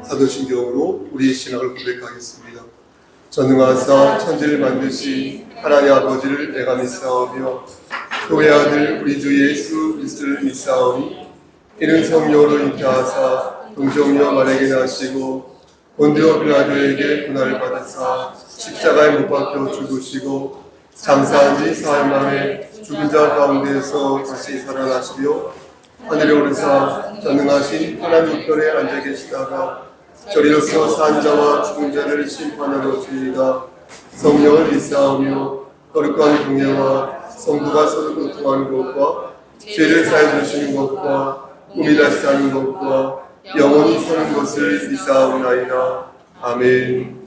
사도신경으로 우리의 신앙을 고백하겠습니다. 전능하사 천지를 만드신 하나님 아버지를 내가 믿사오며 그의 아들 우리 주 예수 그리스도를 믿사오니 이는 성령으로 잉태하사 동정녀 마리아에게 나시고 본디오 빌라도에게 고난을 받으사 십자가에 못 박혀 죽으시고 장사한 지 사흘 만에 죽은 자 가운데에서 다시 살아나시며 하늘에 오르사 전능하신 하나님 우편에 앉아 계시다가 저리로서 산 자와 죽은 자를 심판하러 오시리이다. 성령을 믿사오며 거룩한 공예와 성부가 서로 교통하는 것과 죄를 사해 주시는 것과 몸이 다시 사는 것과 영원히 사는 것을 믿사오나이다. 아멘.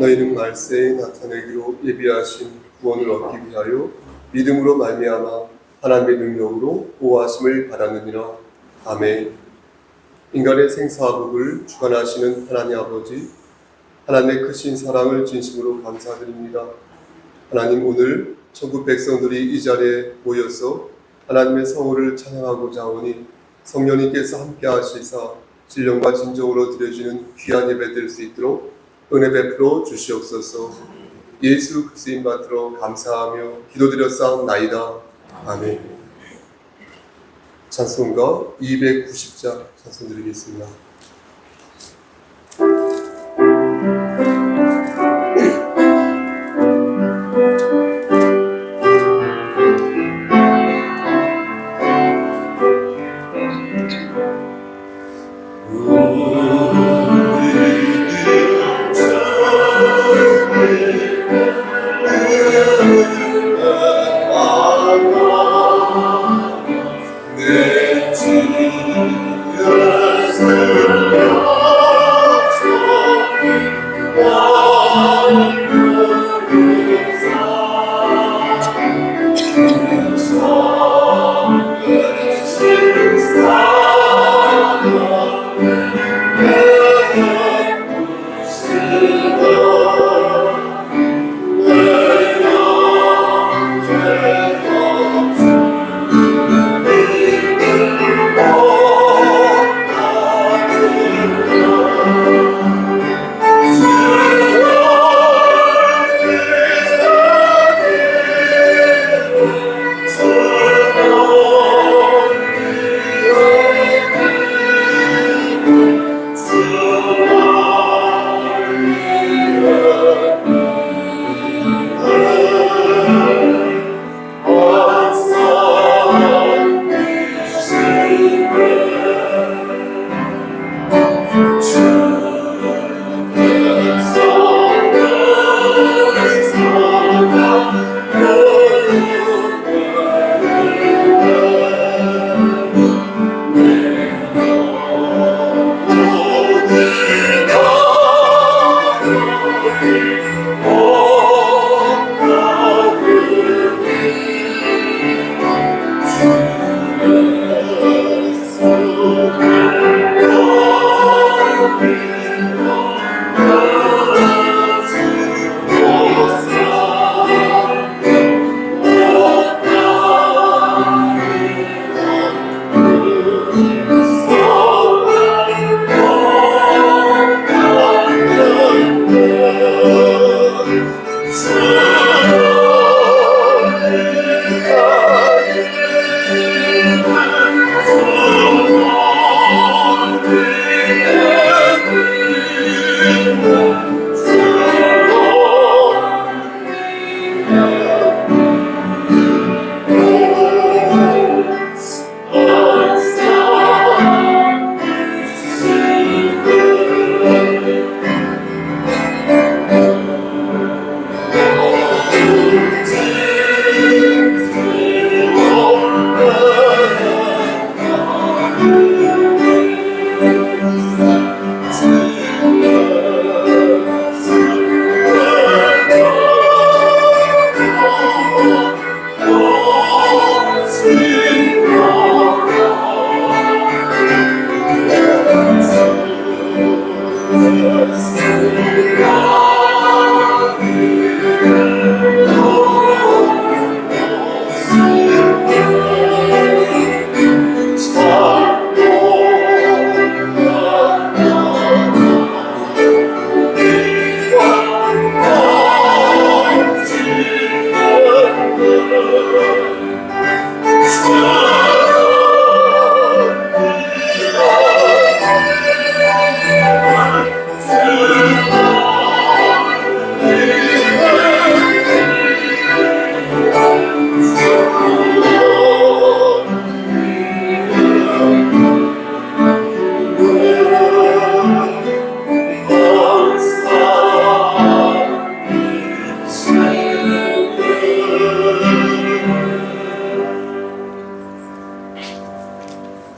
너희는 말세에 나타내기로 예비하신 구원을 얻기 위하여 믿음으로 말미암아 하나님의 능력으로 보호하심을 받았느니라. 아멘. 인간의 생사복을 주관하시는 하나님 아버지, 하나님의 크신 사랑을 진심으로 감사드립니다. 하나님, 오늘 천국 백성들이 이 자리에 모여서 하나님의 성호를 찬양하고자 하오니 성령님께서 함께 하시사 진령과 진정으로 드려지는 귀한 예배 될 수 있도록 은혜 베풀어 주시옵소서. 예수 그리스도인 받들어 감사하며 기도드렸사옵나이다. 아멘. 찬송가 290장 찬송 드리겠습니다.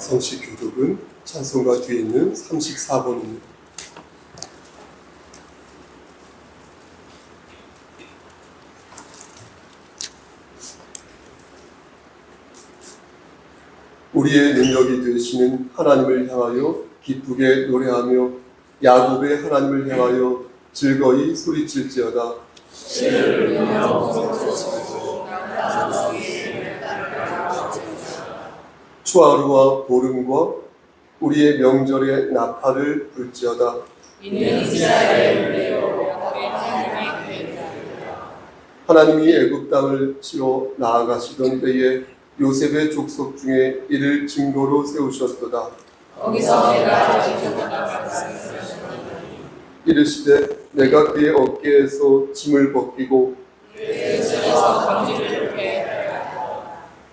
성식 교독은 찬송가 뒤에 있는 34번입니다. 우리의 능력이 되시는 하나님을 향하여 기쁘게 노래하며 야곱의 하나님을 향하여 즐거이 소리칠지어다. 초하루와 보름과 우리의 명절의 나팔을 불지어다. 하나님이 애굽 땅을 치러 나아가시던 때에 요셉의 족속 중에 이를 증거로 세우셨도다. 이르시되 내가 그의 어깨에서 짐을 벗기고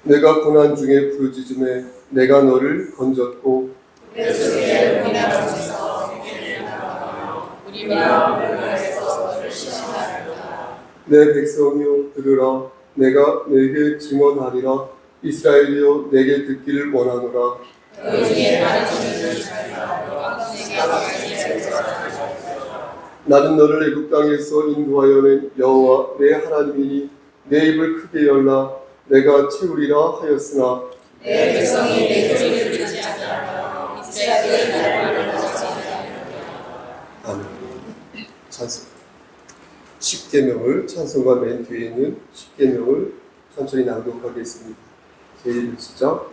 내가 고난 중에 부르짖음에 내가 너를 건졌고 내 백성이여 들으라. 내가 내게 증언하리라. 이스라엘이여 내게 듣기를 원하노라. 나는 너를 애굽 땅에서 인도하여 낸 여호와 내 하나님이니 내 입을 크게 열라. 내가 채우리라 하였으나 내 백성이 내 소리를 듣지 않으며 이스라엘이 나를 가지지 않으며. 아멘. 찬송. 10계명을 찬송가 맨 뒤에 있는 10계명을 천천히 낭독하겠습니다. 제1 시작.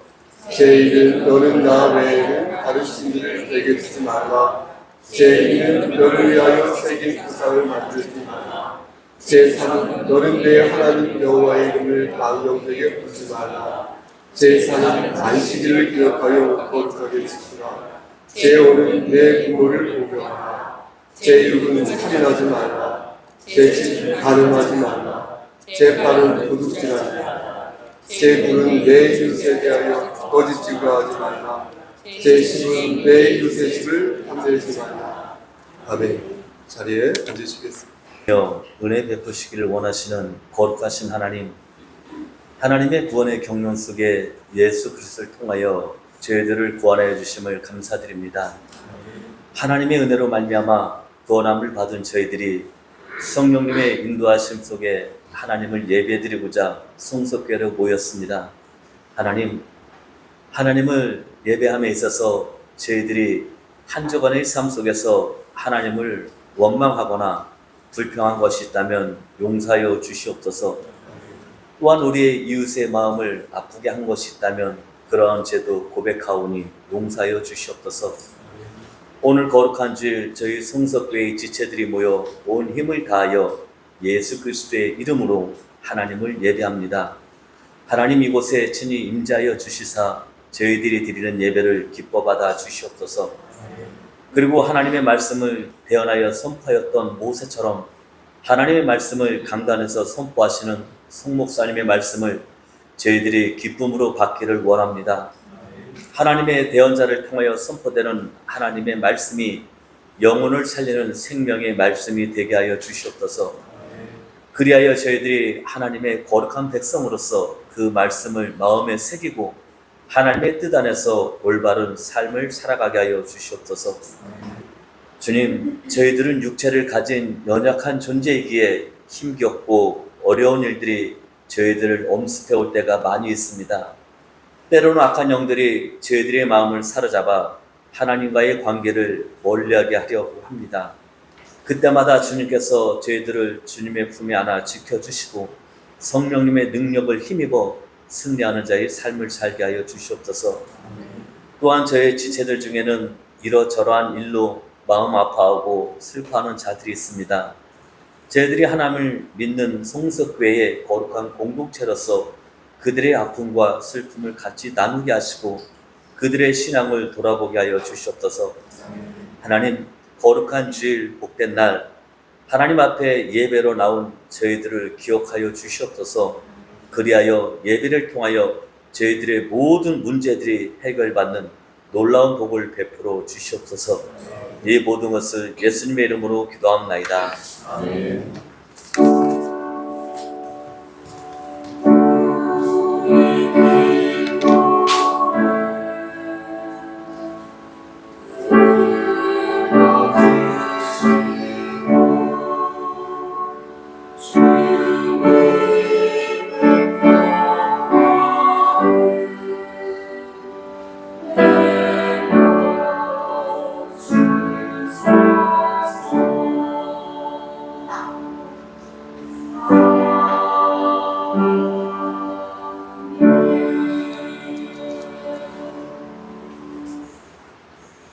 제1은 너는 나 외에는 다른 신들을 내게 주지 말라. 제2는 너를 위하여 새긴 우상을 만들지 말라. 제3은 너는 내 하나님 여호와의 이름을 망령되게 부르지 말라. 제4는 안식일을 기억하여 거룩하게 지키라. 제5는 내 부모를 공경하라. 제6은 살인하지 말라. 제7은 간음하지 말라. 제8은 도둑질하지 말라. 제9는 내 이웃에 대하여 거짓 증거하지 말라. 제10은 내 이웃의 집을 탐내지 말라. 아멘. 자리에 앉으시겠습니다. 은혜 베푸시기를 원하시는 거룩하신 하나님, 하나님의 구원의 경륜 속에 예수 그리스도를 통하여 저희들을 구원하여 주심을 감사드립니다. 하나님의 은혜로 말미암아 구원함을 받은 저희들이 성령님의 인도하심 속에 하나님을 예배드리고자 성석교회로 모였습니다. 하나님을 예배함에 있어서 저희들이 한 주간의 삶 속에서 하나님을 원망하거나 불평한 것이 있다면 용서하여 주시옵소서. 또한 우리의 이웃의 마음을 아프게 한 것이 있다면 그러한 죄도 고백하오니 용서하여 주시옵소서. 오늘 거룩한 주일 저희 성석교회의 지체들이 모여 온 힘을 다하여 예수 그리스도의 이름으로 하나님을 예배합니다. 하나님 이곳에 친히 임재하여 주시사 저희들이 드리는 예배를 기뻐 받아 주시옵소서. 그리고 하나님의 말씀을 대언하여 선포하였던 모세처럼 하나님의 말씀을 강단에서 선포하시는 성목사님의 말씀을 저희들이 기쁨으로 받기를 원합니다. 하나님의 대언자를 통하여 선포되는 하나님의 말씀이 영혼을 살리는 생명의 말씀이 되게 하여 주시옵소서. 그리하여 저희들이 하나님의 거룩한 백성으로서 그 말씀을 마음에 새기고 하나님의 뜻 안에서 올바른 삶을 살아가게 하여 주시옵소서. 주님, 저희들은 육체를 가진 연약한 존재이기에 힘겹고 어려운 일들이 저희들을 엄습해 올 때가 많이 있습니다. 때로는 악한 영들이 저희들의 마음을 사로잡아 하나님과의 관계를 멀리하게 하려고 합니다. 그때마다 주님께서 저희들을 주님의 품에 안아 지켜주시고 성령님의 능력을 힘입어 승리하는 자의 삶을 살게 하여 주시옵소서. 또한 저의 지체들 중에는 이러저러한 일로 마음 아파하고 슬퍼하는 자들이 있습니다. 저희들이 하나님을 믿는 성석교회의 거룩한 공동체로서 그들의 아픔과 슬픔을 같이 나누게 하시고 그들의 신앙을 돌아보게 하여 주시옵소서. 하나님, 거룩한 주일 복된 날 하나님 앞에 예배로 나온 저희들을 기억하여 주시옵소서. 그리하여 예배를 통하여 저희들의 모든 문제들이 해결받는 놀라운 복을 베풀어 주시옵소서. 이 모든 것을 예수님의 이름으로 기도합나이다. 아멘.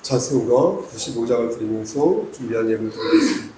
자세우가 95장을 드리면서 준비한 예물 드리겠습니다.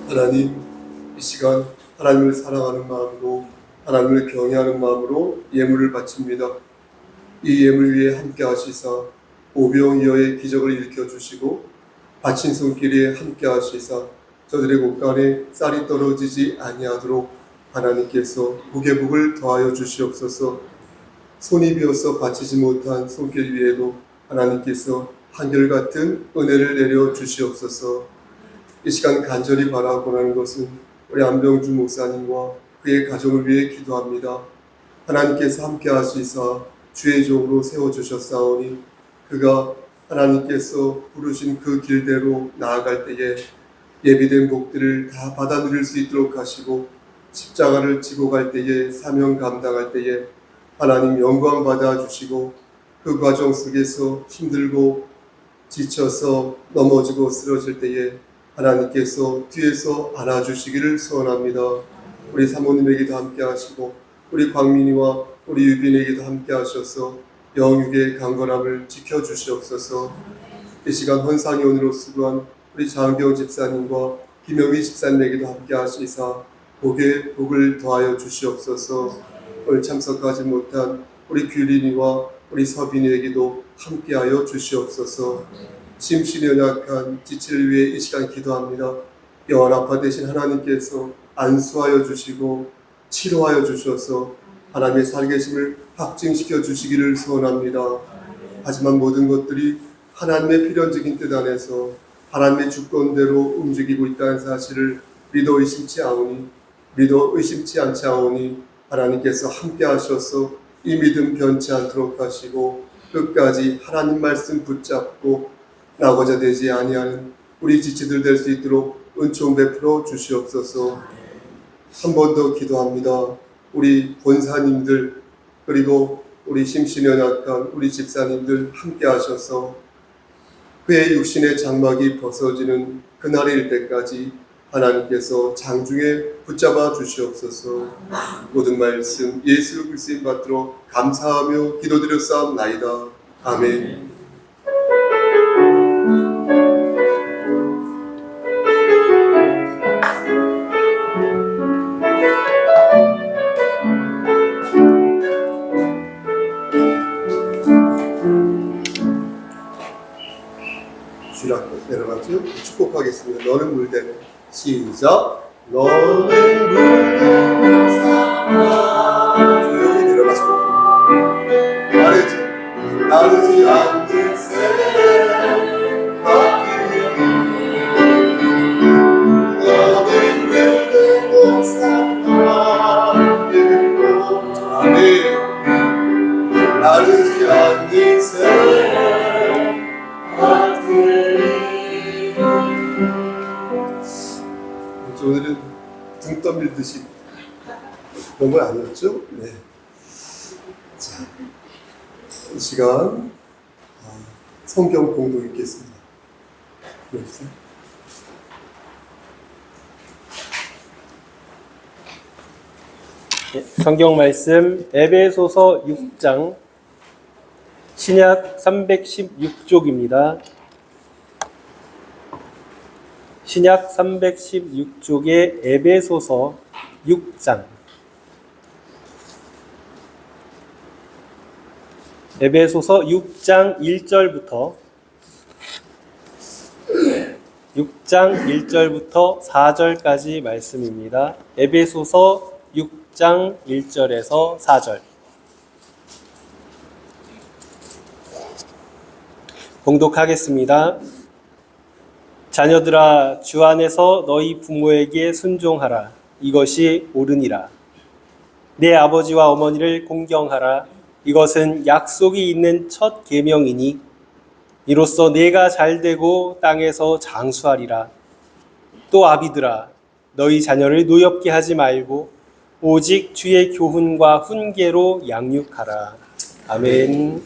하나님, 이 시간 하나님을 사랑하는 마음으로 하나님을 경외하는 마음으로 예물을 바칩니다. 이 예물 위에 함께 하시사 오병이어의 기적을 일으켜 주시고 바친 손길에 함께 하시사 저들의 곳간에 쌀이 떨어지지 아니하도록 하나님께서 복의 복을 더하여 주시옵소서. 손이 비어서 바치지 못한 손길 위에도 하나님께서 한결같은 은혜를 내려 주시옵소서. 이 시간 간절히 바라고 하는 것은 우리 안병주 목사님과 그의 가정을 위해 기도합니다. 하나님께서 함께 하시사 주의 종으로 세워주셨사오니 그가 하나님께서 부르신 그 길대로 나아갈 때에 예비된 복들을 다 받아 누릴 수 있도록 하시고 십자가를 지고 갈 때에 사명 감당할 때에 하나님 영광 받아 주시고 그 과정 속에서 힘들고 지쳐서 넘어지고 쓰러질 때에 하나님께서 뒤에서 안아주시기를 소원합니다. 우리 사모님에게도 함께 하시고 우리 광민이와 우리 유빈에게도 함께 하셔서 영육의 강건함을 지켜주시옵소서. 이 시간 헌상의원으로 수고한 우리 장경 집사님과 김영희 집사님에게도 함께 하시사 복에 복을 더하여 주시옵소서. 오늘 참석하지 못한 우리 규린이와 우리 서빈이에게도 함께하여 주시옵소서. 심신이 연약한 지체를 위해 이 시간 기도합니다. 영원 아빠 되신 하나님께서 안수하여 주시고 치료하여 주셔서 하나님의 살계심을 확증시켜 주시기를 소원합니다. 하지만 모든 것들이 하나님의 필연적인 뜻 안에서 하나님의 주권대로 움직이고 있다는 사실을 믿어 의심치 않지 않으니 하나님께서 함께 하셔서 이 믿음 변치 않도록 하시고 끝까지 하나님 말씀 붙잡고 나고자 되지 아니하는 우리 지체들 될 수 있도록 은총 베풀어 주시옵소서. 한 번 더 기도합니다. 우리 본사님들 그리고 우리 심신이 연약한 우리 집사님들 함께 하셔서 그의 육신의 장막이 벗어지는 그날일 때까지 하나님께서 장중에 붙잡아 주시옵소서. 모든 말씀 예수 그리스도의 받들어 감사하며 기도드렸사옵나이다. 아멘. 내려가죠. 축복하겠습니다. 너는 물대는 시작. 너는 물대는 사랑. 조용히 내려가시고 나르지 않는 새 너는 물대는 사랑. 아멘. 나르지 않는 새 오늘은 등 떠밀듯이 그런 건 아니었죠? 네. 자, 이 시간 성경 공독 읽겠습니다. 그러세요? 네, 성경 말씀 에베소서 6장 신약 316쪽입니다. 신약 316쪽의 에베소서 6장 에베소서 6장 1절부터 6장 1절부터 4절까지 말씀입니다. 에베소서 6장 1절에서 4절. 봉독하겠습니다. 자녀들아, 주 안에서 너희 부모에게 순종하라. 이것이 옳으니라. 내 아버지와 어머니를 공경하라. 이것은 약속이 있는 첫 계명이니 이로써 내가 잘되고 땅에서 장수하리라. 또 아비들아, 너희 자녀를 노엽게 하지 말고 오직 주의 교훈과 훈계로 양육하라. 아멘.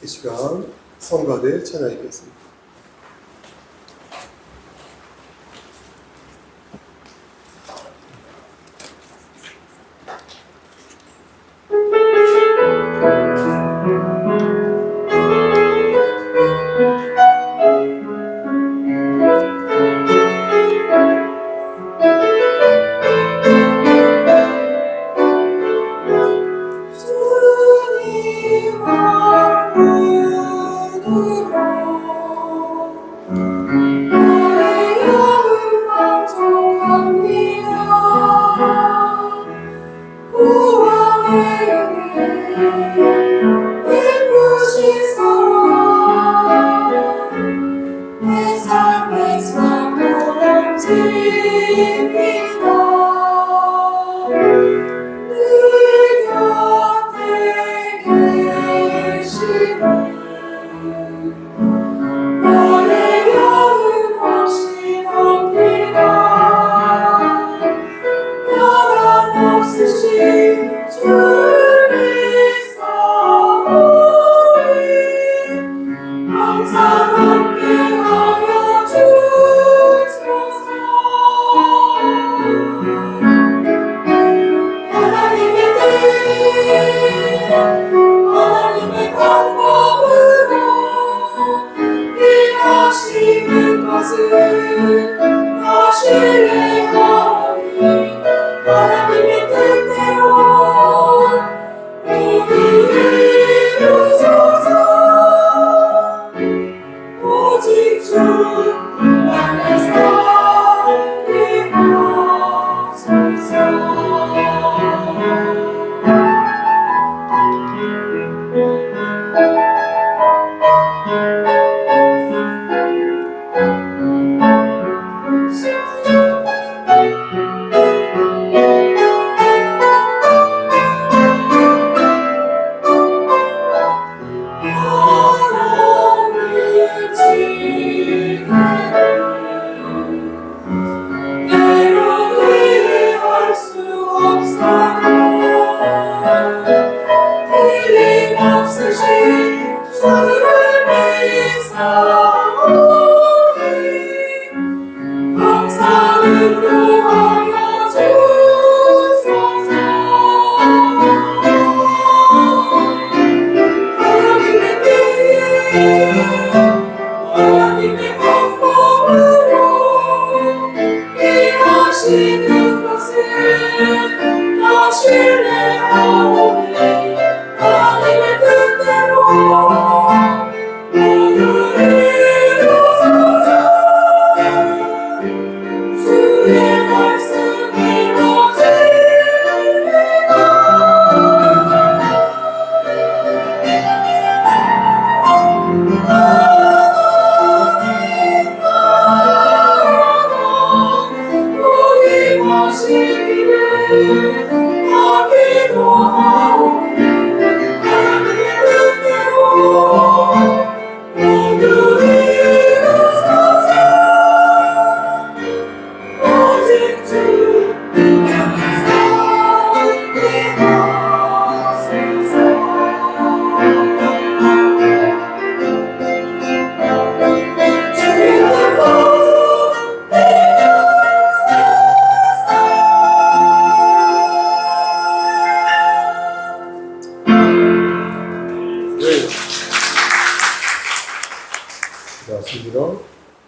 이 시간 성가대 찬양이겠습니다.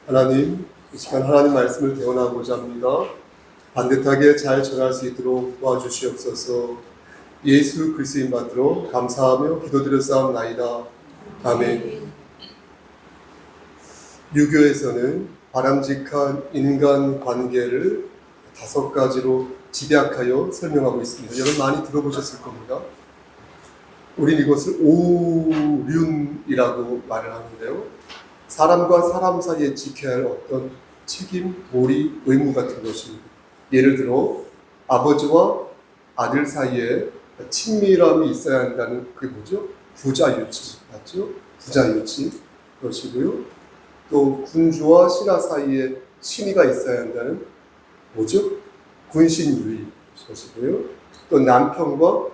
하나님, 이 시간 하나님 말씀을 대원하고자 합니다. 반듯하게 잘 전할 수 있도록 도와주시옵소서. 예수 그리스도인 받들어 감사하며 기도드렸사옵나이다. 아멘. 유교에서는 바람직한 인간 관계를 5가지로 집약하여 설명하고 있습니다. 여러분 많이 들어보셨을 겁니다. 우린 이것을 오륜이라고 말을 하는데요. 사람과 사람 사이에 지켜야 할 어떤 책임, 도리, 의무 같은 것입니다. 예를 들어 아버지와 아들 사이에 친밀함이 있어야 한다는 그게 뭐죠? 부자유치, 맞죠? 부자유치 그것이고요. 또 군주와 신하 사이에 신의가 있어야 한다는 뭐죠? 군신유의 것이고요. 또 남편과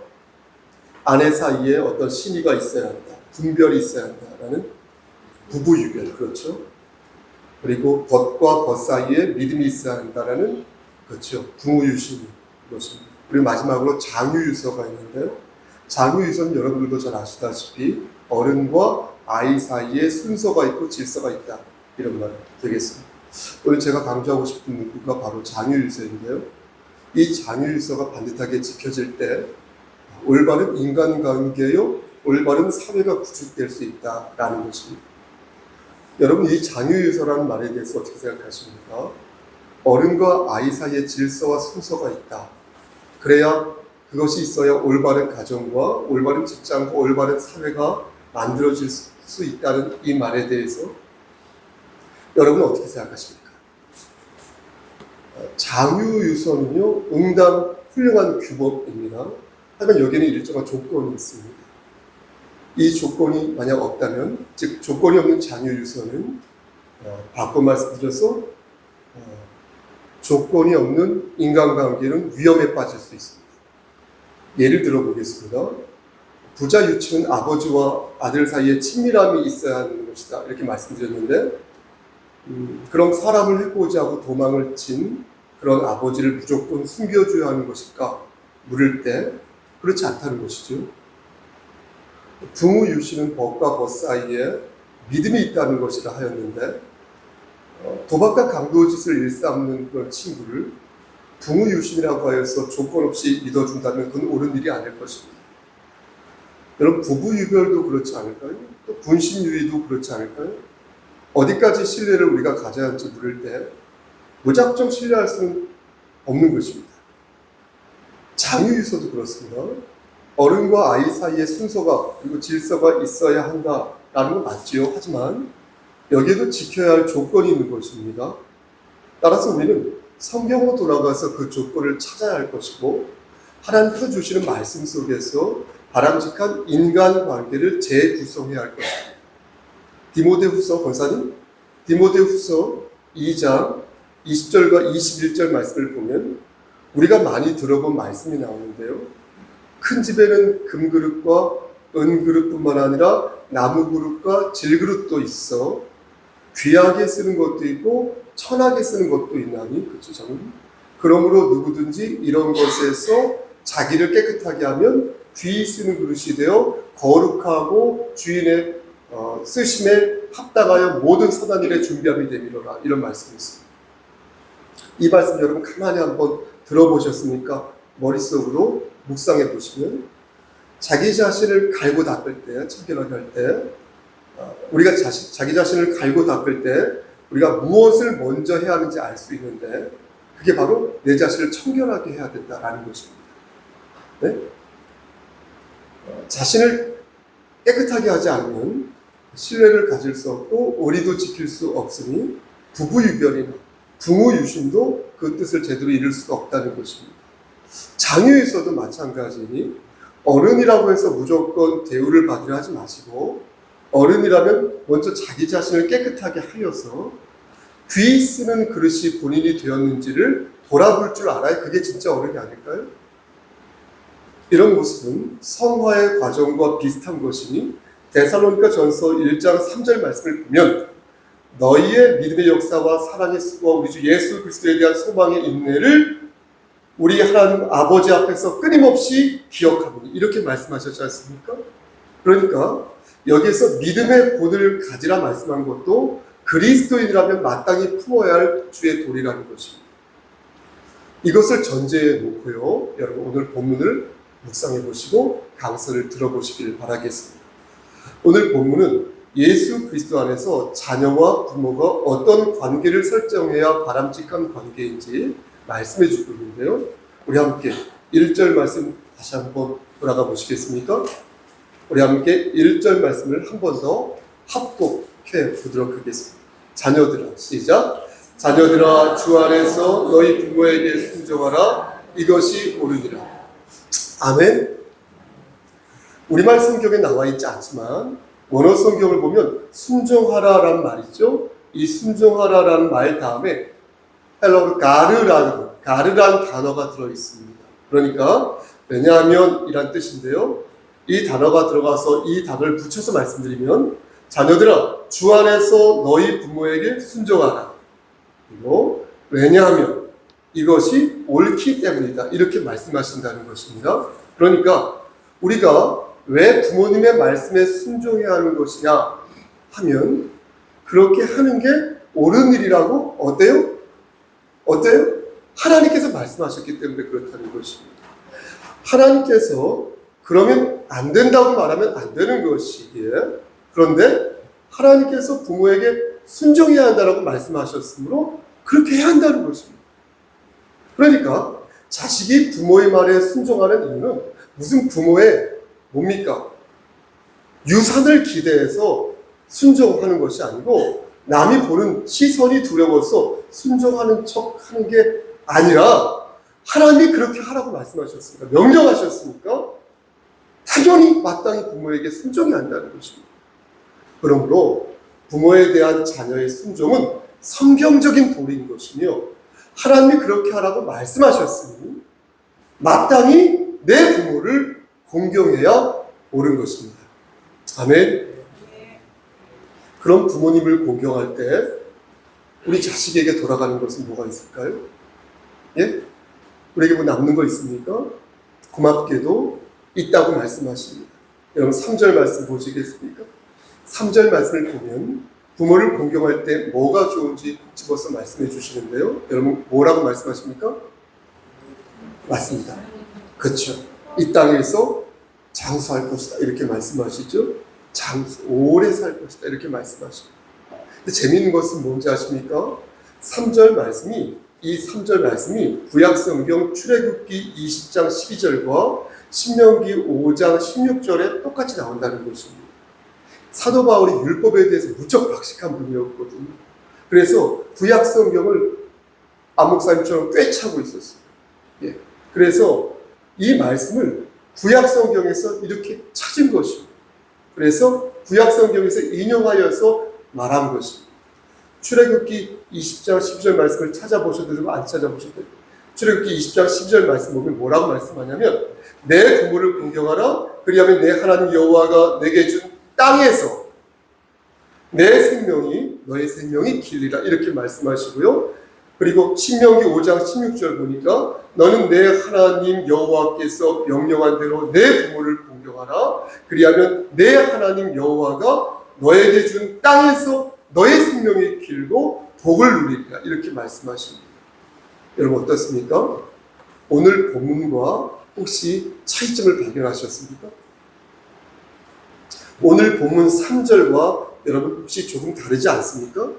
아내 사이에 어떤 신의가 있어야 한다, 분별이 있어야 한다라는 부부유별, 그렇죠? 그리고 벗과 벗 사이에 믿음이 있어야 한다라는, 그렇죠, 부모유신 것입니다. 그리고 마지막으로 장유유서가 있는데요. 장유유서는 여러분들도 잘 아시다시피 어른과 아이 사이에 순서가 있고 질서가 있다, 이런 말 되겠습니다. 오늘 제가 강조하고 싶은 문구가 바로 장유유서인데요. 이 장유유서가 반듯하게 지켜질 때 올바른 인간관계요, 올바른 사회가 구축될 수 있다라는 것입니다. 여러분, 이 장유유서라는 말에 대해서 어떻게 생각하십니까? 어른과 아이 사이에 질서와 순서가 있다. 그래야 그것이 있어야 올바른 가정과 올바른 직장과 올바른 사회가 만들어질 수 있다는 이 말에 대해서 여러분은 어떻게 생각하십니까? 장유유서는요, 응당 훌륭한 규범입니다. 하지만 여기에는 일정한 조건이 있습니다. 이 조건이 만약 없다면, 즉 조건이 없는 장유유서는 바꿔 말씀드려서 조건이 없는 인간관계는 위험에 빠질 수 있습니다. 예를 들어 보겠습니다. 부자유치는 아버지와 아들 사이에 친밀함이 있어야 하는 것이다, 이렇게 말씀드렸는데, 그럼 사람을 해코지 하고 도망을 친 그런 아버지를 무조건 숨겨줘야 하는 것일까 물을 때 그렇지 않다는 것이죠. 부모유신은 벗과 벗 사이에 믿음이 있다는 것이라 하였는데, 도박과 강도짓을 일삼는 그런 친구를 부모유신이라고 하여서 조건 없이 믿어준다면 그건 옳은 일이 아닐 것입니다. 여러분, 부부유별도 그렇지 않을까요? 또 분신유의도 그렇지 않을까요? 어디까지 신뢰를 우리가 가져야 할지 물을 때 무작정 신뢰할 수는 없는 것입니다. 장유유서도 그렇습니다. 어른과 아이 사이에 순서가 그리고 질서가 있어야 한다라는 건 맞지요. 하지만 여기에도 지켜야 할 조건이 있는 것입니다. 따라서 우리는 성경으로 돌아가서 그 조건을 찾아야 할 것이고, 하나님께서 주시는 말씀 속에서 바람직한 인간관계를 재구성해야 할 것입니다. 디모데후서, 권사님, 디모데후서 2장 20절과 21절 말씀을 보면 우리가 많이 들어본 말씀이 나오는데요. 큰 집에는 금그릇과 은그릇뿐만 아니라 나무그릇과 질그릇도 있어 귀하게 쓰는 것도 있고 천하게 쓰는 것도 있나니, 그렇죠, 저는. 그러므로 누구든지 이런 것에서 자기를 깨끗하게 하면 귀히 쓰는 그릇이 되어 거룩하고 주인의 쓰심에 합당하여 모든 선한 일에 준비함이 되리로라, 이런 말씀이 있습니다. 이 말씀 여러분 가만히 한번 들어보셨습니까? 머릿속으로 묵상해 보시면 자기 자신을 갈고 닦을 때, 청결하게 할 때, 우리가 자기 자신을 갈고 닦을 때 우리가 무엇을 먼저 해야 하는지 알 수 있는데, 그게 바로 내 자신을 청결하게 해야 된다라는 것입니다. 네? 자신을 깨끗하게 하지 않으면 신뢰를 가질 수 없고 오리도 지킬 수 없으니 부부유별이나 부모유신도 그 뜻을 제대로 이룰 수가 없다는 것입니다. 장유유서도 마찬가지니 어른이라고 해서 무조건 대우를 받으려 하지 마시고, 어른이라면 먼저 자기 자신을 깨끗하게 하여서 귀히 쓰는 그릇이 본인이 되었는지를 돌아볼 줄 알아야 그게 진짜 어른이 아닐까요? 이런 모습은 성화의 과정과 비슷한 것이니 데살로니가 전서 1장 3절 말씀을 보면 너희의 믿음의 역사와 사랑의 수고와 우리 주 예수 그리스도에 대한 소망의 인내를 우리 하나님 아버지 앞에서 끊임없이 기억하노니, 이렇게 말씀하셨지 않습니까? 그러니까 여기에서 믿음의 본을 가지라 말씀한 것도 그리스도인이라면 마땅히 품어야 할 주의 도리라는 것입니다. 이것을 전제해 놓고요, 여러분 오늘 본문을 묵상해 보시고 강서를 들어보시길 바라겠습니다. 오늘 본문은 예수 그리스도 안에서 자녀와 부모가 어떤 관계를 설정해야 바람직한 관계인지 말씀해 주고 있는데요. 우리 함께 1절 말씀 다시 한번 돌아가 보시겠습니까? 우리 함께 1절 말씀을 한 번 더 합독해 보도록 하겠습니다. 자녀들아, 시작. 자녀들아, 주 안에서 너희 부모에게 순종하라. 이것이 옳으니라. 아멘. 우리말 성경에 나와 있지 않지만 원어 성경을 보면 순종하라라는 말이죠. 이 순종하라라는 말 다음에 헬로우 가르라는 단어가 들어 있습니다. 그러니까 왜냐하면 이란 뜻인데요. 이 단어가 들어가서 이 단어를 붙여서 말씀드리면 자녀들아, 주 안에서 너희 부모에게 순종하라. 그리고 왜냐하면 이것이 옳기 때문이다. 이렇게 말씀하신다는 것입니다. 그러니까 우리가 왜 부모님의 말씀에 순종해야 하는 것이냐 하면 그렇게 하는 게 옳은 일이라고 어때요? 하나님께서 말씀하셨기 때문에 그렇다는 것입니다. 하나님께서 그러면 안 된다고 말하면 안 되는 것이기에 그런데 하나님께서 부모에게 순종해야 한다고 말씀하셨으므로 그렇게 해야 한다는 것입니다. 그러니까 자식이 부모의 말에 순종하는 이유는 무슨 부모의 뭡니까? 유산을 기대해서 순종하는 것이 아니고 남이 보는 시선이 두려워서 순종하는 척 하는 게 아니라 하나님이 그렇게 하라고 말씀하셨으니까 명령하셨으니까 당연히 마땅히 부모에게 순종해야 한다는 것입니다. 그러므로 부모에 대한 자녀의 순종은 성경적인 도리인 것이며 하나님이 그렇게 하라고 말씀하셨으니 마땅히 내 부모를 공경해야 옳은 것입니다. 아멘. 그럼 부모님을 공경할 때 우리 자식에게 돌아가는 것은 뭐가 있을까요? 예? 우리에게 뭐 남는 거 있습니까? 고맙게도 있다고 말씀하십니다. 여러분 3절 말씀 보시겠습니까? 3절 말씀을 보면 부모를 공경할 때 뭐가 좋은지 집어서 말씀해 주시는데요. 여러분 뭐라고 말씀하십니까? 맞습니다. 그렇죠. 이 땅에서 장수할 것이다 이렇게 말씀하시죠. 오래 살 것이다 이렇게 말씀하십니다. 근데 재미있는 것은 뭔지 아십니까? 3절 말씀이 이 3절 말씀이 구약성경 출애굽기 20장 12절과 신명기 5장 16절에 똑같이 나온다는 것입니다. 사도 바울이 율법에 대해서 무척 박식한 분이었거든요. 그래서 구약성경을 안목사님처럼 꿰차고 있었어요. 예. 그래서 이 말씀을 구약성경에서 이렇게 찾은 것입니다. 그래서 구약성경에서 인용하여서 말한 것입니다. 출애굽기 20장 10절 말씀을 찾아보셔도 되고 안 찾아보셔도 되고 출애굽기 20장 10절 말씀 보면 뭐라고 말씀하냐면 내 부모를 공경하라. 그리하면 내 하나님 여호와가 내게 준 땅에서 내 생명이 너의 생명이 길리라 이렇게 말씀하시고요. 그리고 신명기 5장 16절 보니까 너는 내 하나님 여호와께서 명령한 대로 내 부모를 공경하라. 그리하면 내 하나님 여호와가 너에게 준 땅에서 너의 생명이 길고 복을 누리리라 이렇게 말씀하십니다. 여러분 어떻습니까? 오늘 본문과 혹시 차이점을 발견하셨습니까? 오늘 본문 3절과 여러분 혹시 조금 다르지 않습니까?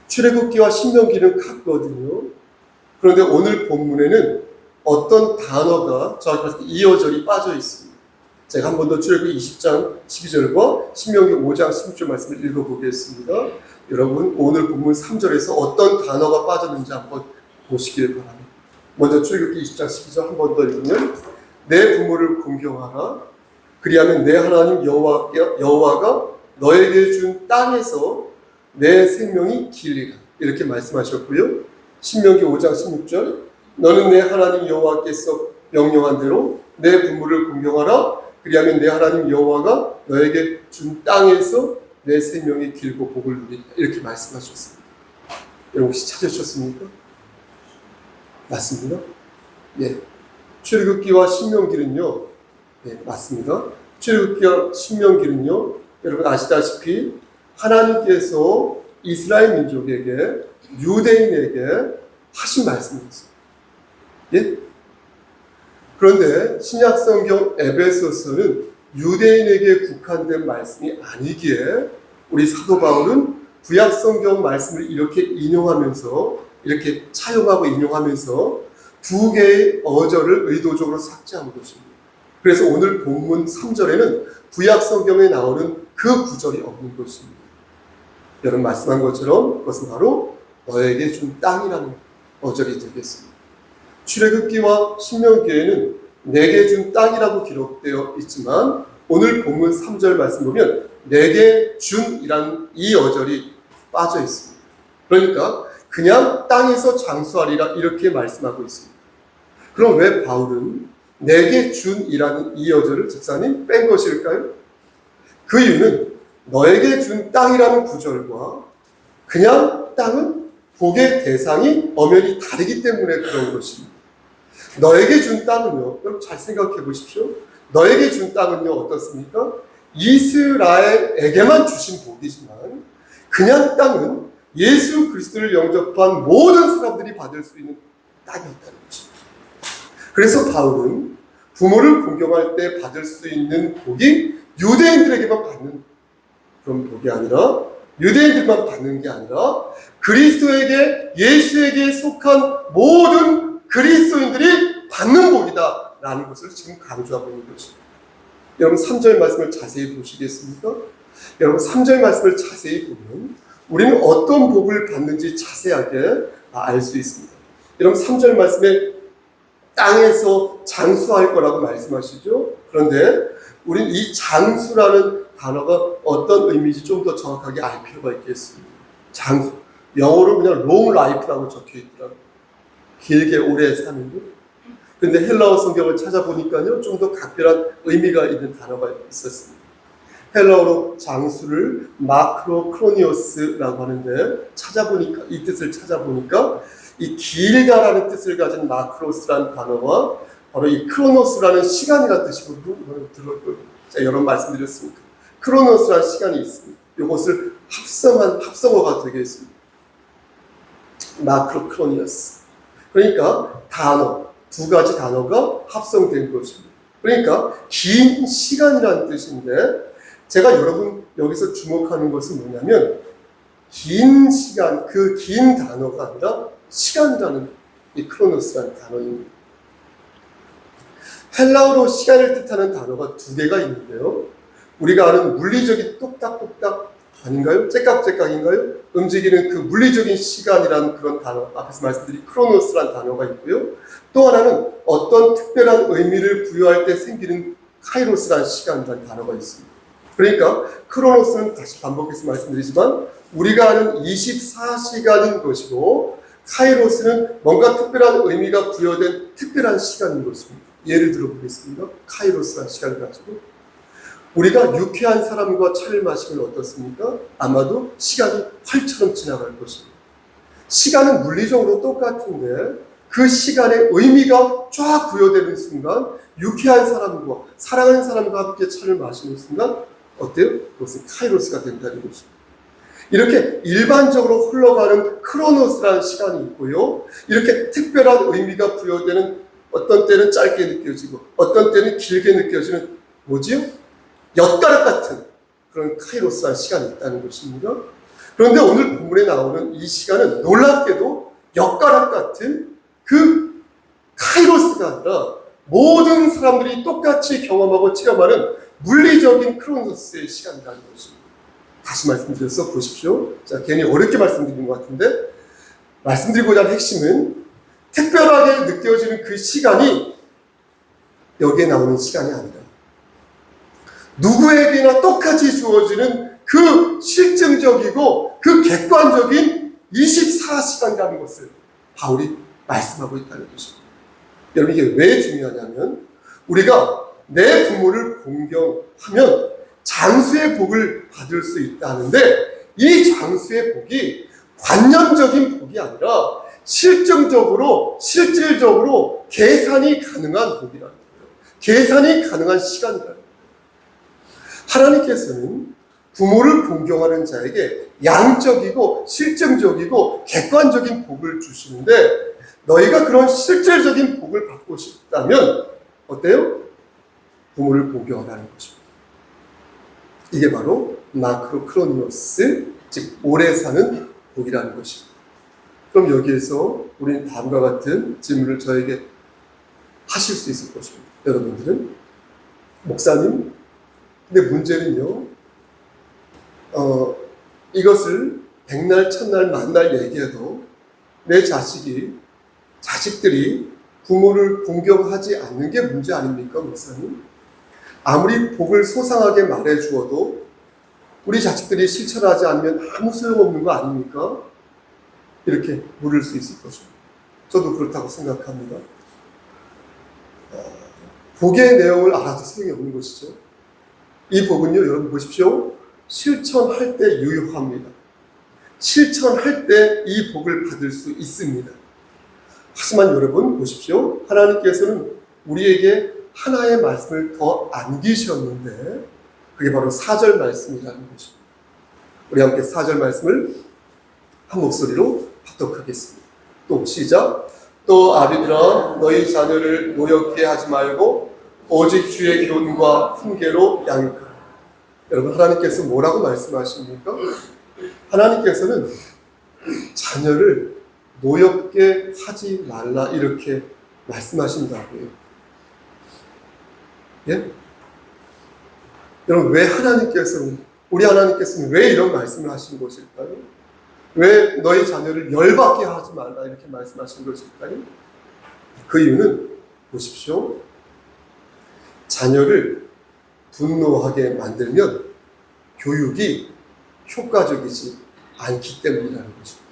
출애굽기와 신명기는 같거든요. 그런데 오늘 본문에는 어떤 단어가 정확히 말해서 2어절이 빠져 있습니다. 제가 한 번 더 출애굽기 20장 12절과 신명기 5장 16절 말씀을 읽어보겠습니다. 여러분 오늘 본문 3절에서 어떤 단어가 빠졌는지 한번 보시길 바랍니다. 먼저 출애굽기 20장 12절 한 번 더 읽으면 내 부모를 공경하라. 그리하면 내 하나님 여호와가 너에게 준 땅에서 내 생명이 길리라 이렇게 말씀하셨고요. 신명기 5장 16절 너는 내 하나님 여호와께서 명령한 대로 내 부모를 공경하라. 그리하면 내 하나님 여호와가 너에게 준 땅에서 내 생명이 길고 복을 누리라 이렇게 말씀하셨습니다. 여러분 혹시 찾으셨습니까? 맞습니다. 예, 출애굽기와 신명기는요. 네, 맞습니다. 출애굽기와 신명기는요. 여러분 아시다시피 하나님께서 이스라엘 민족에게 유대인에게 하신 말씀이었어요. 예? 그런데 신약성경 에베소서는 유대인에게 국한된 말씀이 아니기에 우리 사도 바울은 구약 성경 말씀을 이렇게 인용하면서 이렇게 차용하고 인용하면서 두 개의 어절을 의도적으로 삭제한 것입니다. 그래서 오늘 본문 3절에는 구약 성경에 나오는 그 구절이 없는 것입니다. 여러분 말씀한 것처럼 그것은 바로 너에게 준 땅이라는 어절이 되겠습니다. 출애굽기와 신명기에는 내게 준 땅이라고 기록되어 있지만 오늘 본문 3절 말씀 보면 내게 준이라는 이 어절이 빠져 있습니다. 그러니까 그냥 땅에서 장수하리라 이렇게 말씀하고 있습니다. 그럼 왜 바울은 내게 준이라는 이 어절을 집사님 뺀 것일까요? 그 이유는 너에게 준 땅이라는 구절과 그냥 땅은 복의 대상이 엄연히 다르기 때문에 그런 것입니다. 너에게 준 땅은요, 여러분 잘 생각해 보십시오. 너에게 준 땅은요 어떻습니까? 이스라엘에게만 주신 복이지만 그냥 땅은 예수 그리스도를 영접한 모든 사람들이 받을 수 있는 땅이었다는 것입니다. 그래서 바울은 부모를 공경할 때 받을 수 있는 복이 유대인들에게만 받는 그런 복이 아니라 유대인들만 받는 게 아니라 그리스도에게 예수에게 속한 모든 그리스도인들이 받는 복이다 라는 것을 지금 강조하고 있는 것입니다. 여러분 3절 말씀을 자세히 보시겠습니까? 여러분 3절 말씀을 자세히 보면 우리는 어떤 복을 받는지 자세하게 알 수 있습니다. 여러분 3절 말씀에 땅에서 장수할 거라고 말씀하시죠. 그런데 우린 이 장수라는 단어가 어떤 의미인지 좀 더 정확하게 알 필요가 있겠습니다. 장수, 영어로 그냥 long life라고 적혀 있더라고요. 길게 오래 사는 것. 근데 헬라어 성경을 찾아보니까요, 좀 더 각별한 의미가 있는 단어가 있었습니다. 헬라어로 장수를 마크로크로니오스라고 하는데 찾아보니까 이 뜻을 찾아보니까 이 길다라는 뜻을 가진 마크로스라는 단어와 바로 이 크로노스라는 시간이라는 뜻이고 제가 여러 번 말씀드렸습니다. 크로노스라는 시간이 있습니다. 이것을 합성한 합성어가 되겠습니다. 마크로크로니오스. 그러니까 단어 두 가지 단어가 합성된 것입니다. 그러니까 긴 시간이라는 뜻인데 제가 여러분 여기서 주목하는 것은 뭐냐면 긴 시간, 그 긴 단어가 아니라 시간이라는 이 크로노스라는 단어입니다. 헬라어로 시간을 뜻하는 단어가 두 개가 있는데요. 우리가 아는 물리적인 똑딱똑딱 아닌가요? 째깍째깍인가요? 움직이는 그 물리적인 시간이라는 그런 단어, 앞에서 말씀드린 크로노스라는 단어가 있고요. 또 하나는 어떤 특별한 의미를 부여할 때 생기는 카이로스라는 시간이라는 단어가 있습니다. 그러니까 크로노스는 다시 반복해서 말씀드리지만 우리가 아는 24시간인 것이고 카이로스는 뭔가 특별한 의미가 부여된 특별한 시간인 것입니다. 예를 들어 보겠습니다. 카이로스라는 시간을 가지고 우리가 유쾌한 사람과 차를 마시면 어떻습니까? 아마도 시간이 활처럼 지나갈 것입니다. 시간은 물리적으로 똑같은데 그 시간의 의미가 쫙 부여되는 순간 유쾌한 사람과 사랑하는 사람과 함께 차를 마시는 순간 어때요? 그것은 카이로스가 된다는 것입니다. 이렇게 일반적으로 흘러가는 크로노스라는 시간이 있고요. 이렇게 특별한 의미가 부여되는 어떤 때는 짧게 느껴지고 어떤 때는 길게 느껴지는 뭐지요? 엿가락 같은 그런 카이로스라는 시간이 있다는 것입니다. 그런데 오늘 본문에 나오는 이 시간은 놀랍게도 엿가락 같은 그 카이로스가 아니라 모든 사람들이 똑같이 경험하고 체험하는 물리적인 크로노스의 시간이라는 것입니다. 다시 말씀드려서 보십시오. 자, 괜히 어렵게 말씀드린 것 같은데 말씀드리고자 하는 핵심은 특별하게 느껴지는 그 시간이 여기에 나오는 시간이 아니라 누구에게나 똑같이 주어지는 그 실증적이고 그 객관적인 24시간이라는 것을 바울이 말씀하고 있다는 것입니다. 여러분 이게 왜 중요하냐면 우리가 내 부모를 공경하면 장수의 복을 받을 수 있다는데 이 장수의 복이 관념적인 복이 아니라 실질적으로 계산이 가능한 복이라는 거예요. 계산이 가능한 시간이라는 거예요. 하나님께서는 부모를 공경하는 자에게 양적이고 실증적이고 객관적인 복을 주시는데 너희가 그런 실질적인 복을 받고 싶다면 어때요? 부모를 공경하라는 것입니다. 이게 바로 마크로크로니오스, 즉 오래 사는 복이라는 것입니다. 그럼 여기에서 우리는 다음과 같은 질문을 저에게 하실 수 있을 것입니다. 여러분들은 목사님, 근데 문제는요, 이것을 백날 첫날 만날 얘기해도 내 자식들이 부모를 공경하지 않는 게 문제 아닙니까, 목사님? 아무리 복을 소상하게 말해 주어도 우리 자식들이 실천하지 않으면 아무 소용없는 거 아닙니까? 이렇게 물을 수 있을 것입니다. 저도 그렇다고 생각합니다. 복의 내용을 알아도 소용이 없는 것이죠. 이 복은요, 여러분 보십시오. 실천할 때 유효합니다. 실천할 때 이 복을 받을 수 있습니다. 하지만 여러분 보십시오. 하나님께서는 우리에게 하나의 말씀을 더 안기셨는데 그게 바로 4절 말씀이라는 것입니다. 우리 함께 4절 말씀을 한 목소리로 합독하겠습니다. 또 시작. 또 아비들아 너희 자녀를 노엽게 하지 말고 오직 주의 교훈과 훈계로 양육하라. 여러분 하나님께서 뭐라고 말씀하십니까? 하나님께서는 자녀를 노엽게 하지 말라 이렇게 말씀하신다고요. 예? 여러분 왜 우리 하나님께서는 왜 이런 말씀을 하신 것일까요? 왜 너희 자녀를 열받게 하지 말라 이렇게 말씀하신 것일까요? 그 이유는 보십시오. 자녀를 분노하게 만들면 교육이 효과적이지 않기 때문이라는 것입니다.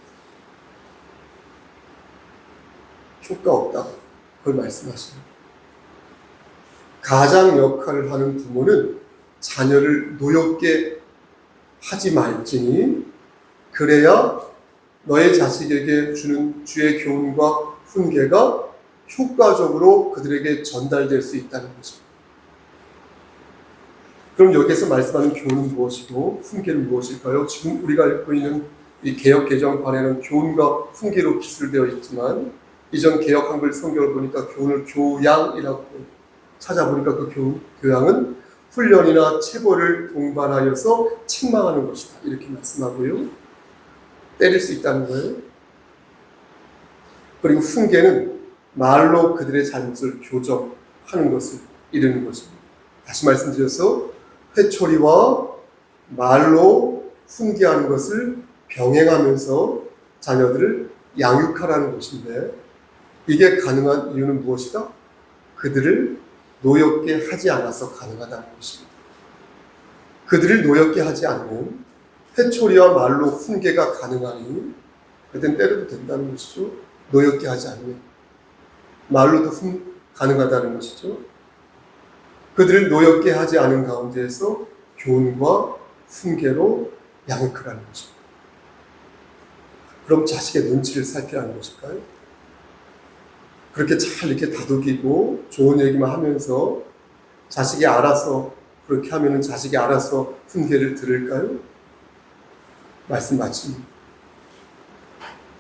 효과 없다고 그걸 말씀하십니다. 가장 역할을 하는 부모는 자녀를 노엽게 하지 말지니 그래야 너의 자식에게 주는 주의 교훈과 훈계가 효과적으로 그들에게 전달될 수 있다는 것입니다. 그럼 여기서 말씀하는 교훈은 무엇이고 훈계는 무엇일까요? 지금 우리가 읽고 있는 이 개역 개정판에는 교훈과 훈계로 기술되어 있지만 이전 개역 한글 성경을 보니까 교훈을 교양이라고 찾아보니까 그 교양은 훈련이나 체벌을 동반하여서 책망하는 것이다 이렇게 말씀하고요. 때릴 수 있다는 거예요. 그리고 훈계는 말로 그들의 잘못을 교정하는 것을 이루는 것입니다. 다시 말씀드려서 회초리와 말로 훈계하는 것을 병행하면서 자녀들을 양육하라는 것인데 이게 가능한 이유는 무엇이다? 그들을 노엽게 하지 않아서 가능하다는 것입니다. 그들을 노엽게 하지 않는 회초리와 말로 훈계가 가능하니 그땐 때려도 된다는 것이죠. 노엽게 하지 않으면 말로도 가능하다는 것이죠. 그들을 노엽게 하지 않은 가운데에서 교훈과 훈계로 양육하라는 것입니다. 그럼 자식의 눈치를 살펴야 하는 것일까요? 그렇게 잘 이렇게 다독이고 좋은 얘기만 하면서 자식이 알아서 그렇게 하면은 자식이 알아서 훈계를 들을까요? 말씀 마칩니다.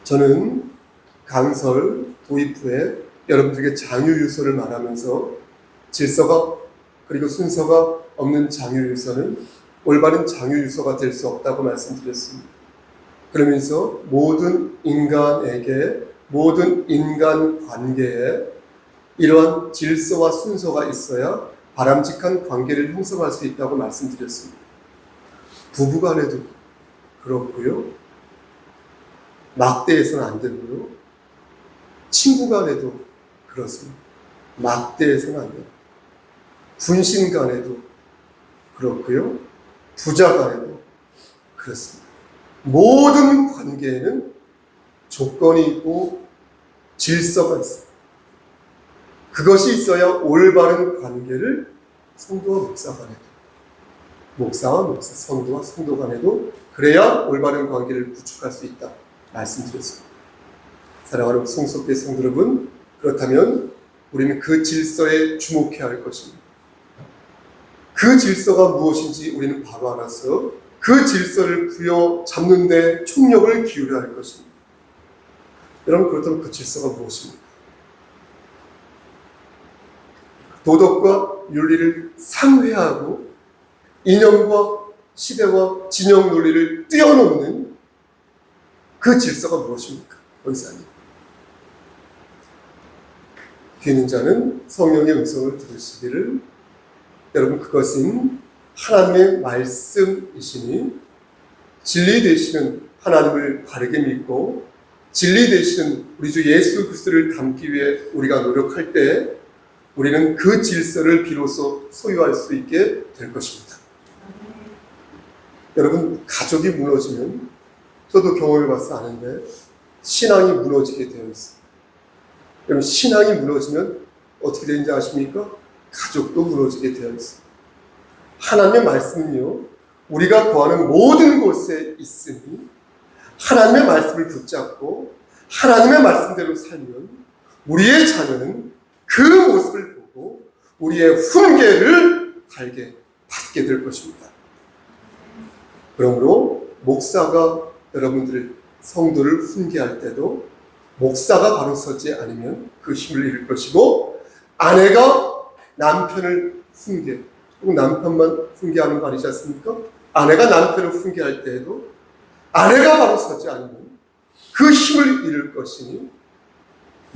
저는 강설 도입 후에 여러분들에게 장유유서를 말하면서 질서가 그리고 순서가 없는 장유유서는 올바른 장유유서가 될 수 없다고 말씀드렸습니다. 그러면서 모든 인간에게 모든 인간 관계에 이러한 질서와 순서가 있어야 바람직한 관계를 형성할 수 있다고 말씀드렸습니다. 부부간에도 그렇고요. 막대해서는 안 되고요. 친구간에도 그렇습니다. 막대해서는 안 돼요. 군신 간에도 그렇고요. 부자 간에도 그렇습니다. 모든 관계에는 조건이 있고 질서가 있습니다. 그것이 있어야 올바른 관계를 성도와 목사 간에도 목사와 목사, 성도와 성도 간에도 그래야 올바른 관계를 구축할 수 있다 말씀드렸습니다. 사랑하는 송석대 성도 여러분, 그렇다면 우리는 그 질서에 주목해야 할 것입니다. 그 질서가 무엇인지 우리는 바로 알아서 그 질서를 부여잡는 데 총력을 기울여야 할 것입니다. 여러분 그렇다면 그 질서가 무엇입니까? 도덕과 윤리를 상회하고 이념과 시대와 진영 논리를 뛰어넘는 그 질서가 무엇입니까? 원사님. 귀 있는 자는 성령의 음성을 들으시기를. 여러분, 그것은 하나님의 말씀이시니 진리 되시는 하나님을 바르게 믿고 진리 되시는 우리 주 예수 그리스도를 닮기 위해 우리가 노력할 때 우리는 그 질서를 비로소 소유할 수 있게 될 것입니다. 여러분, 가족이 무너지면 저도 경험해봐서 아는데 신앙이 무너지게 되어 있어요. 여러분, 신앙이 무너지면 어떻게 되는지 아십니까? 가족도 무너지게 되어 있어요. 하나님의 말씀은요, 우리가 구하는 모든 곳에 있으니 하나님의 말씀을 붙잡고 하나님의 말씀대로 살면 우리의 자녀는 그 모습을 보고 우리의 훈계를 달게 받게 될 것입니다. 그러므로 목사가 여러분들의 성도를 훈계할 때도 목사가 바로 서지 않으면 그 힘을 잃을 것이고, 아내가 남편을 훈계, 혹은 남편만 훈계하는 거 아니지 않습니까? 아내가 남편을 훈계할 때에도 아내가 바로 서지 않으면 그 힘을 잃을 것이니,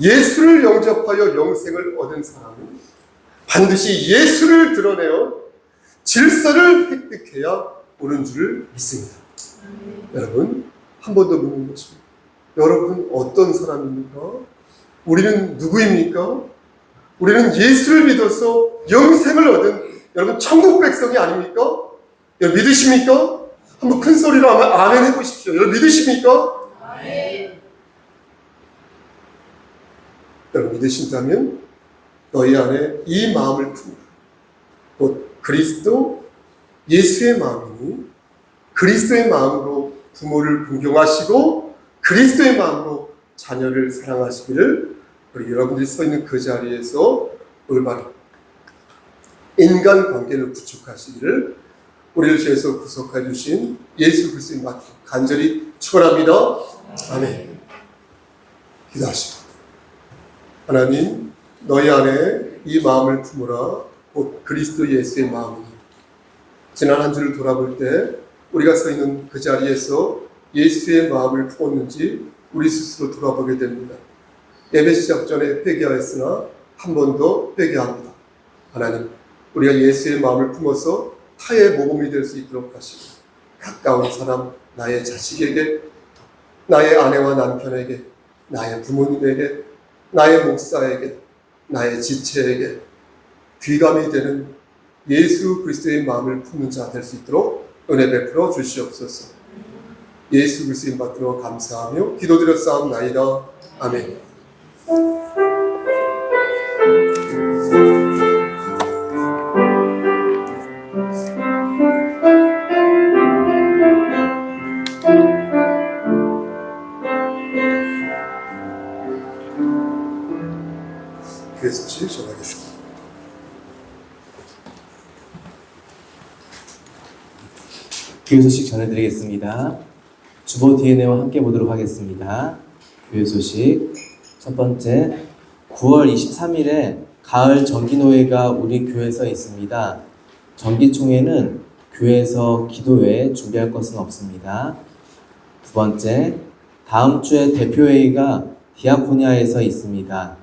예수를 영접하여 영생을 얻은 사람은 반드시 예수를 드러내어 질서를 획득해야 오는 줄을 믿습니다. 여러분, 한 번 더 묻는 것입니다. 여러분, 어떤 사람입니까? 우리는 누구입니까? 우리는 예수를 믿어서 영생을 얻은 여러분 천국 백성이 아닙니까? 여러분 믿으십니까? 한번 큰 소리로 아멘 해보십시오. 여러분 믿으십니까? 아멘. 여러분 믿으신다면 너희 안에 이 마음을 품으라. 곧 그리스도 예수의 마음이니 그리스도의 마음으로 부모를 존경하시고 그리스도의 마음으로 자녀를 사랑하시기를 우리 여러분들이 서 있는 그 자리에서 올바른 인간관계를 구축하시기를 우리를 죄에서 구속해 주신 예수 그리스도의 말 간절히 축원합니다. 아멘. 기도하시고, 하나님, 너희 안에 이 마음을 품으라. 곧 그리스도 예수의 마음이니 지난 한 주를 돌아볼 때 우리가 서 있는 그 자리에서 예수의 마음을 품었는지 우리 스스로 돌아보게 됩니다. 예배 시작 전에 회개하였으나 한 번 더 회개합니다. 하나님, 우리가 예수의 마음을 품어서 타의 모범이 될 수 있도록 하시고, 가까운 사람, 나의 자식에게, 나의 아내와 남편에게, 나의 부모님에게, 나의 목사에게, 나의 지체에게 귀감이 되는 예수 그리스도의 마음을 품는 자 될 수 있도록 은혜 베풀어 주시옵소서. 예수 그리스도의 받들어 감사하며 기도드렸사옵나이다. 아멘. 교회 소식 전하겠습니다. 교회 소식 전해드리겠습니다. 주보 DNA와 함께 보도록 하겠습니다. 교회 소식 첫 번째, 9월 23일에 가을 정기노회가 우리 교회에서 있습니다. 정기총회는 교회에서 기도 외에 준비할 것은 없습니다. 두 번째, 다음 주에 대표회의가 디아코니아에서 있습니다.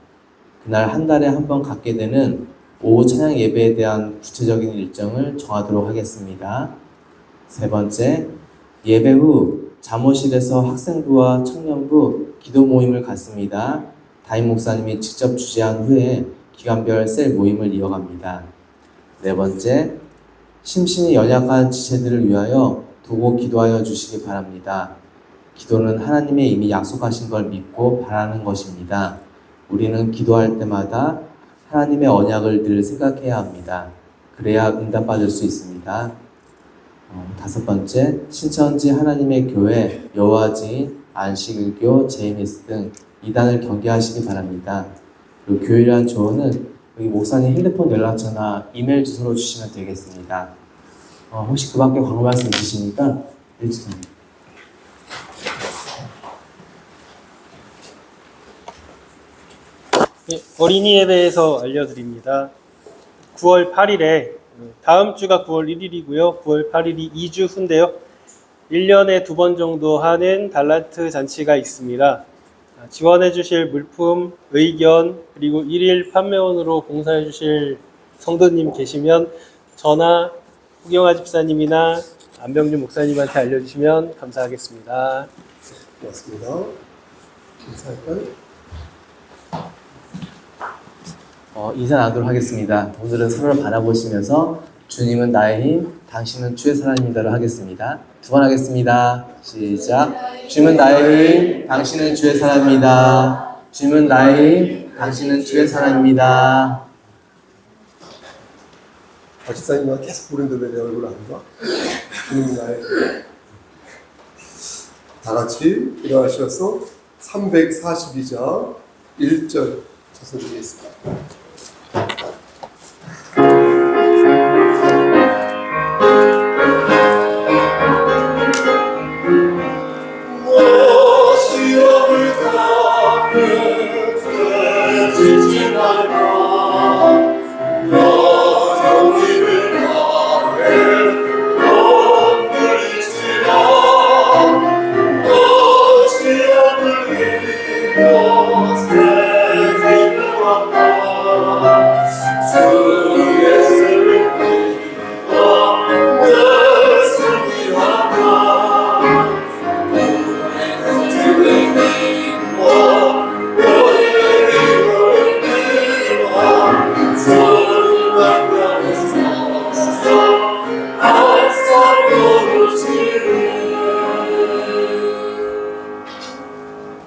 그날 한 달에 한 번 갖게 되는 오후 찬양 예배에 대한 구체적인 일정을 정하도록 하겠습니다. 세 번째, 예배 후 잠옷실에서 학생부와 청년부 기도 모임을 갖습니다. 담임 목사님이 직접 주재한 후에 기간별 셀 모임을 이어갑니다. 네 번째, 심신이 연약한 지체들을 위하여 두고 기도하여 주시기 바랍니다. 기도는 하나님의 이미 약속하신 걸 믿고 바라는 것입니다. 우리는 기도할 때마다 하나님의 언약을 늘 생각해야 합니다. 그래야 응답받을 수 있습니다. 다섯 번째, 신천지 하나님의 교회, 여호와지인, 안식일교, JMS 등 이단을 경계하시기 바랍니다. 그리고 교회란 조언은 여기 목사님 핸드폰 연락처나 이메일 주소로 주시면 되겠습니다. 혹시 그 밖에 광고 말씀 있으시니까 해주세요. 어린이 예배에서 알려드립니다. 9월 8일에 다음 주가 9월 1일이고요. 9월 8일이 2주 후인데요. 1년에 2번 정도 하는 달란트 잔치가 있습니다. 지원해 주실 물품, 의견, 그리고 1일 판매원으로 봉사해 주실 성도님 계시면 전화 후경아 집사님이나 안병준 목사님한테 알려주시면 감사하겠습니다. 고맙습니다. 인사할까요? 인사 나누도록 하겠습니다. 오늘은 서로를 바라보시면서 주님은 나의 힘, 당신은 주의 사랑입니다를 하겠습니다. 두 번 하겠습니다. 시작. 주님은 나의 힘, 당신은 주의 사랑입니다. 주님은 나의 힘, 당신은 주의 사랑입니다. 박집사님만 계속 부르는데 왜 내 얼굴 안 봐? 주님 나의 다 같이 일어나셔서 342장 1절 저서드리겠습니다.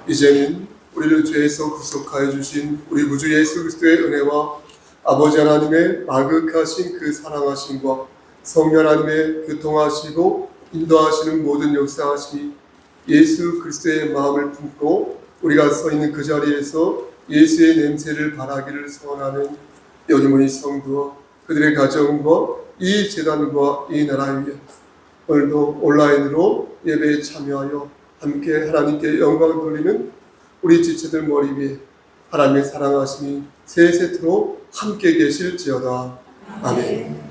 이제는 우리를 죄에서 구속하여 주신 우리 구주 예수 그리스도의 은혜와 아버지 하나님의 마극하신 그 사랑하심과 성령 하나님의 교통하시고 인도하시는 모든 역사하심이 예수 그리스도의 마음을 품고 우리가 서 있는 그 자리에서 예수의 냄새를 바라기를 소원하는 여러분의 성도와 그들의 가정과 이 재단과 이 나라 위에 오늘도 온라인으로 예배에 참여하여 함께 하나님께 영광 돌리는 우리 지체들 머리 위에 하나님의 사랑하심이 세세토록 함께 계실지어다. 아멘.